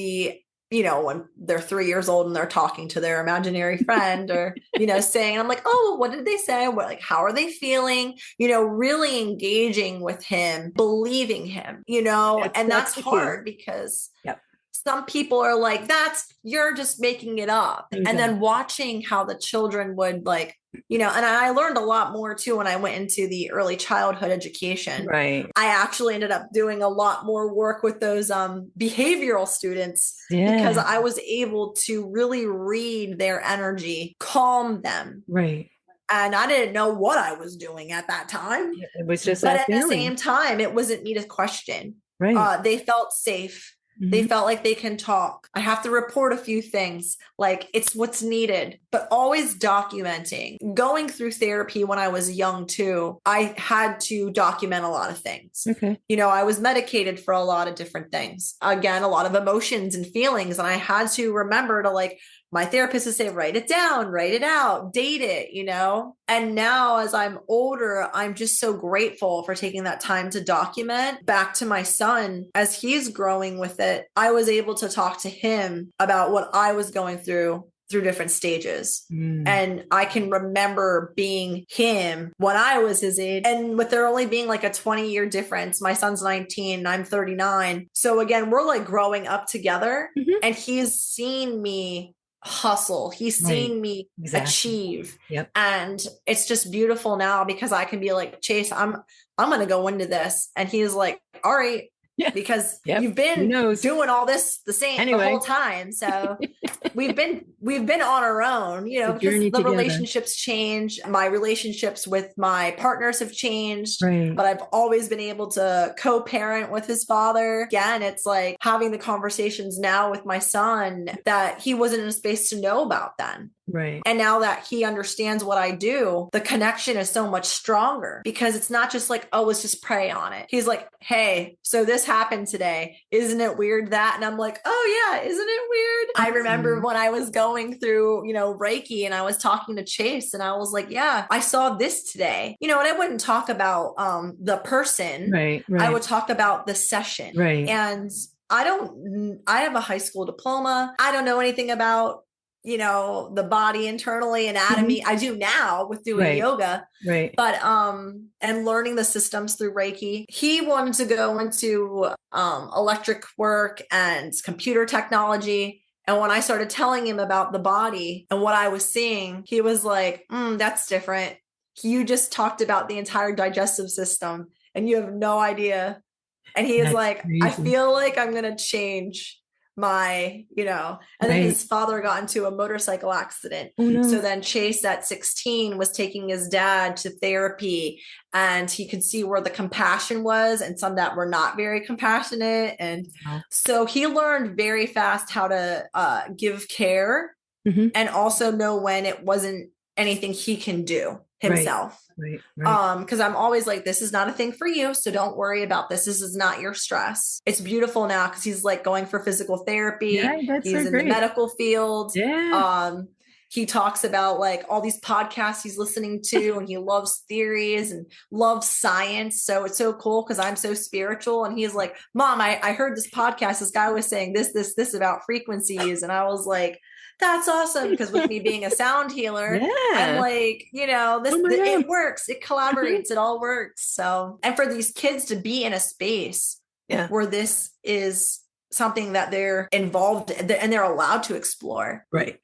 when they're 3 years old and they're talking to their imaginary friend or, saying, I'm like, oh, what did they say? How are they feeling? Really engaging with him, believing him, and that's hard because some people are like, you're just making it up. Okay. And then watching how the children would like, and I learned a lot more too when I went into the early childhood education. Right. I actually ended up doing a lot more work with those behavioral students because I was able to really read their energy, calm them. Right. And I didn't know what I was doing at that time. It was just but that at feeling. the same time, it wasn't me to question. Right. They felt safe. They felt like they can talk. I have to report a few things, like it's what's needed, but always documenting. Going through therapy when I was young too, I had to document a lot of things. Okay. I was medicated for a lot of different things. Again, a lot of emotions and feelings. And I had to remember to like, my therapist would say, write it down, write it out, date it, And now as I'm older, I'm just so grateful for taking that time to document. Back to my son, as he's growing with it, I was able to talk to him about what I was going through different stages. And I can remember being him when I was his age. And with there only being like a 20-year difference, my son's 19, I'm 39. So again, we're like growing up together and he's seen me hustle. He's seen me achieve. Yep. And it's just beautiful now because I can be like, Chase, I'm going to go into this. And he's like, all right. Yeah. Because you've been doing all this the whole time. So we've been on our own, because the relationships change. My relationships with my partners have changed, but I've always been able to co-parent with his father. Again, it's like having the conversations now with my son that he wasn't in a space to know about then. Right. And now that he understands what I do, the connection is so much stronger because it's not just like, oh, let's just pray on it. He's like, hey, so this happened today. Isn't it weird that? And I'm like, oh yeah, isn't it weird? I remember when I was going through, Reiki and I was talking to Chase and I was like, yeah, I saw this today, and I wouldn't talk about the person. Right. I would talk about the session. Right. And I have a high school diploma. I don't know anything about the body internally, anatomy. I do now with doing yoga. Right. But, and learning the systems through Reiki. He wanted to go into, electric work and computer technology. And when I started telling him about the body and what I was seeing, he was like, that's different. You just talked about the entire digestive system and you have no idea. And he is like, crazy. I feel like I'm going to change my, and then his father got into a motorcycle accident. Oh, no. So then Chase at 16 was taking his dad to therapy and he could see where the compassion was and some that were not very compassionate. And so he learned very fast how to give care and also know when it wasn't anything he can do himself. Right. Because I'm always like, this is not a thing for you. So don't worry about this. This is not your stress. It's beautiful now because he's like going for physical therapy. Yeah, he's in the medical field. Yeah. He talks about like all these podcasts he's listening to and he loves theories and loves science. So it's so cool because I'm so spiritual. And he's like, Mom, I heard this podcast. This guy was saying this about frequencies. And I was like, that's awesome. Because with me being a sound healer, I'm like, it works. It collaborates. It all works. So, and for these kids to be in a space where this is something that they're involved in and they're allowed to explore. Right.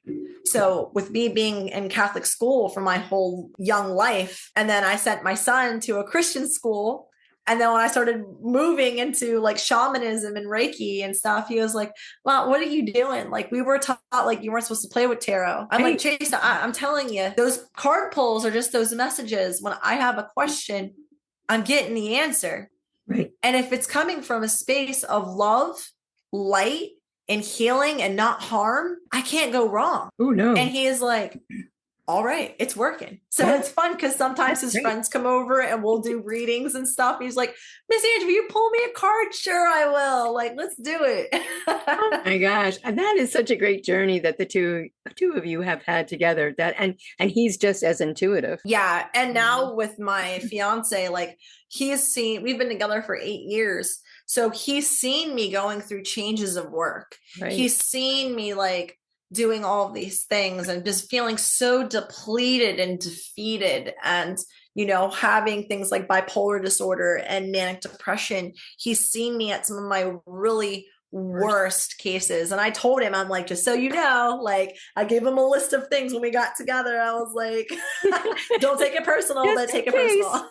So with me being in Catholic school for my whole young life, and then I sent my son to a Christian school. And then when I started moving into like shamanism and Reiki and stuff, he was like, Mom, what are you doing? Like we were taught like you weren't supposed to play with tarot. I'm like, Chase, I'm telling you, those card pulls are just those messages. When I have a question, I'm getting the answer. Right. And if it's coming from a space of love, light, and healing and not harm, I can't go wrong. Oh, no. And he is like, all right, it's working. So it's fun because sometimes his friends come over and we'll do readings and stuff. He's like, Miss Angie, will you pull me a card? Sure, I will. Like, let's do it. Oh my gosh. And that is such a great journey that the two of you have had together. And he's just as intuitive. Yeah. And now with my fiance, like we've been together for 8 years. So he's seen me going through changes of work. Right. He's seen me like doing all of these things and just feeling so depleted and defeated and, having things like bipolar disorder and manic depression. He's seen me at some of my really worst cases. And I told him, I'm like, just so you know, like I gave him a list of things when we got together. I was like, don't take it personal, but take it personal.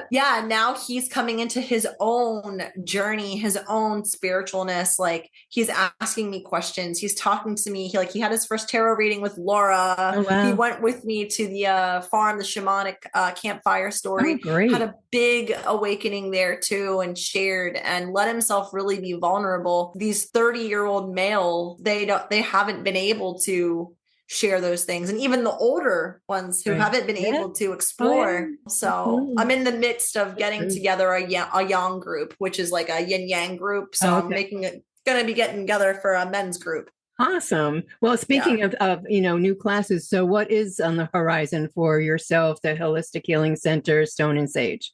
Yeah. Now he's coming into his own journey, his own spiritualness. Like he's asking me questions. He's talking to me. He had his first tarot reading with Laura. Oh, wow. He went with me to the farm, the shamanic campfire story. Oh, great. Had a big awakening there too, and shared and let himself really be vulnerable. These 30-year-old male, they haven't been able to share those things, and even the older ones who haven't been able to explore. So I'm in the midst of getting together a yang group, which is like a yin yang group. So I'm going to be getting together for a men's group. Awesome. Well, speaking of new classes, so what is on the horizon for yourself, the Holistic Healing Center, Stone and Sage?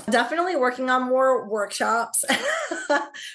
Definitely working on more workshops,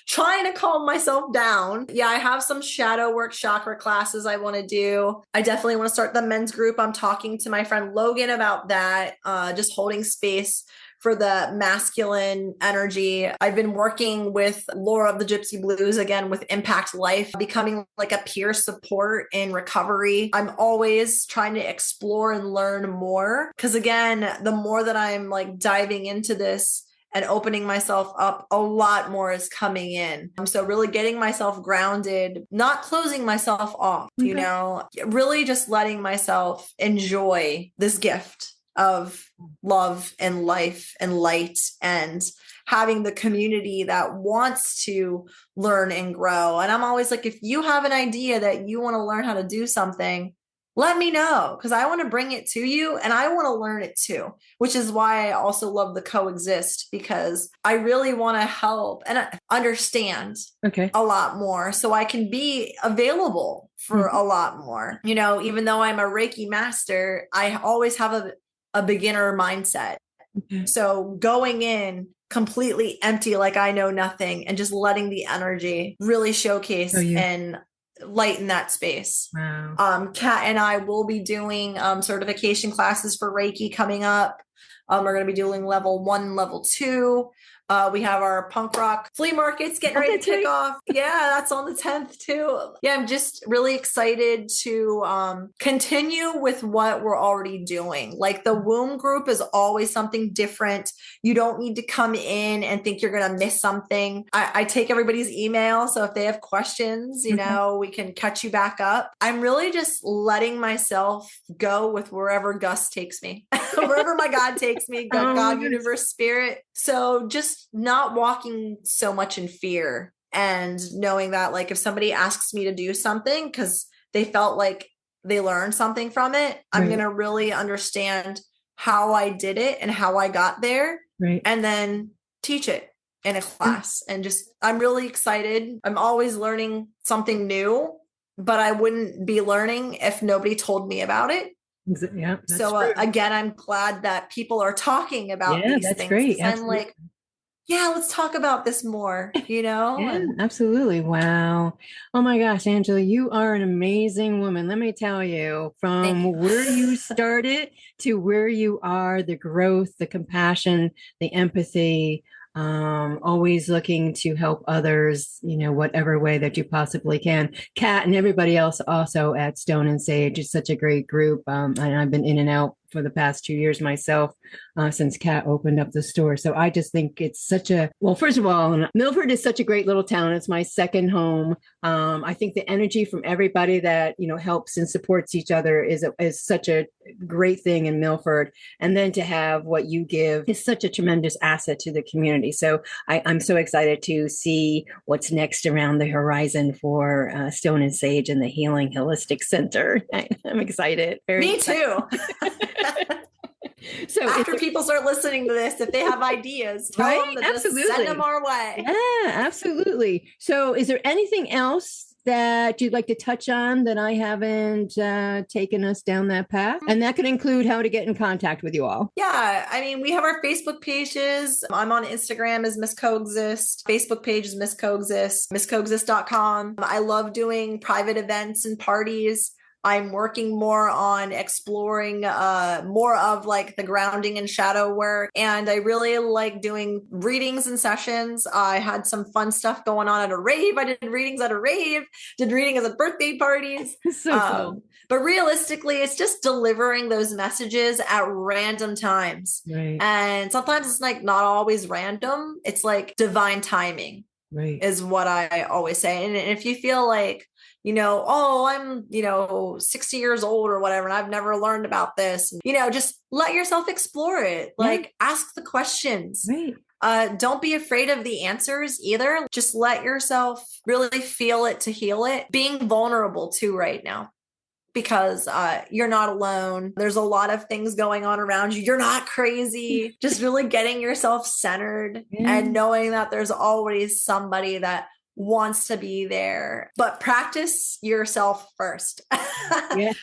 trying to calm myself down. Yeah, I have some shadow work chakra classes I want to do. I definitely want to start the men's group. I'm talking to my friend Logan about that, just holding space for the masculine energy. I've been working with Laura of the Gypsy Blues, again, with Impact Life, becoming like a peer support in recovery. I'm always trying to explore and learn more. Because again, the more that I'm like diving into this and opening myself up, a lot more is coming in. So really getting myself grounded, not closing myself off, really just letting myself enjoy this gift of love and life and light, and having the community that wants to learn and grow. And I'm always like, if you have an idea that you want to learn how to do something, let me know, because I want to bring it to you and I want to learn it too, which is why I also love the Coexist, because I really want to help and understand a lot more so I can be available for a lot more. Even though I'm a Reiki master, I always have a beginner mindset. So going in completely empty, like I know nothing, and just letting the energy really showcase and lighten that space. Wow. Kat and I will be doing certification classes for Reiki coming up. We're going to be doing level 1, level 2. We have our punk rock flea markets getting ready to kick off. Yeah, that's on the 10th too. Yeah, I'm just really excited to continue with what we're already doing. Like the womb group is always something different. You don't need to come in and think you're going to miss something. I take everybody's email. So if they have questions, we can catch you back up. I'm really just letting myself go with wherever Gus takes me, wherever my God takes me, God, universe, spirit. So just not walking so much in fear, and knowing that like if somebody asks me to do something because they felt like they learned something from it, I'm going to really understand how I did it and how I got there, and then teach it in a class. And just, I'm really excited. I'm always learning something new, but I wouldn't be learning if nobody told me about it. Yeah. So again, I'm glad that people are talking about these things. Great. I'm like, yeah, let's talk about this more, Yeah, absolutely. Wow. Oh my gosh, Angela, you are an amazing woman. Let me tell you, from where you started to where you are, the growth, the compassion, the empathy, always looking to help others, whatever way that you possibly can. Kat and everybody else also at Stone and Sage is such a great group. And I've been in and out for the past 2 years myself, since Kat opened up the store. So I just think it's first of all, Milford is such a great little town. It's my second home. I think the energy from everybody that, helps and supports each other is such a great thing in Milford. And then to have what you give is such a tremendous asset to the community. So I'm so excited to see what's next around the horizon for Stone and Sage and the Healing Holistic Center. I'm excited. Me too. So after people start listening to this, if they have ideas, tell them to just send them our way. Yeah, absolutely. So is there anything else that you'd like to touch on that I haven't taken us down that path? And that could include how to get in contact with you all. Yeah, I mean, we have our Facebook pages. I'm on Instagram as Miss Coexist. Facebook page is Miss Coexist, misscoexist.com. I love doing private events and parties. I'm working more on exploring more of like the grounding and shadow work. And I really like doing readings and sessions. I had some fun stuff going on at a rave. I did readings at a rave, did readings at birthday parties. So cool. But realistically, it's just delivering those messages at random times. Right. And sometimes it's like not always random. It's like divine timing. Right. Is what I always say. And if you feel like, oh, I'm, 60 years old or whatever, and I've never learned about this, just let yourself explore it. Like ask the questions. Right. Don't be afraid of the answers either. Just let yourself really feel it to heal it. Being vulnerable too right now. Because you're not alone. There's a lot of things going on around you. You're not crazy. Just really getting yourself centered and knowing that there's always somebody that wants to be there. But practice yourself first.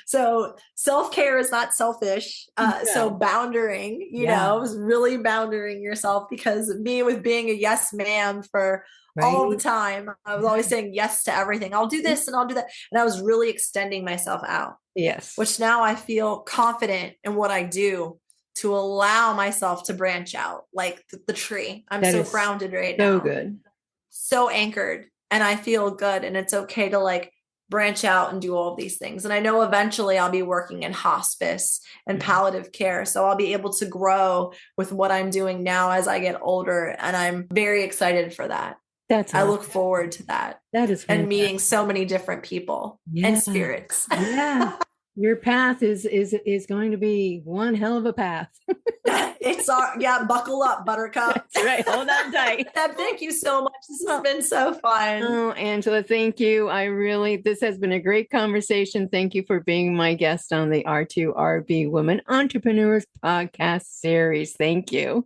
So self-care is not selfish. So boundering, is really boundering yourself, because me with being a yes ma'am for all the time, I was always saying yes to everything. I'll do this and I'll do that. And I was really extending myself out. Yes. Which now I feel confident in what I do to allow myself to branch out like the tree. I'm so grounded right now. So good. So anchored. And I feel good. And it's okay to like branch out and do all of these things. And I know eventually I'll be working in hospice and palliative care. So I'll be able to grow with what I'm doing now as I get older. And I'm very excited for that. I look forward to that. That is fantastic. And meeting so many different people and spirits. Your path is going to be one hell of a path. Buckle up, Buttercup. That's right. Hold on tight. Thank you so much. This has been so fun. Oh, Angela, thank you. This has been a great conversation. Thank you for being my guest on the R2RB Women Entrepreneurs podcast series. Thank you.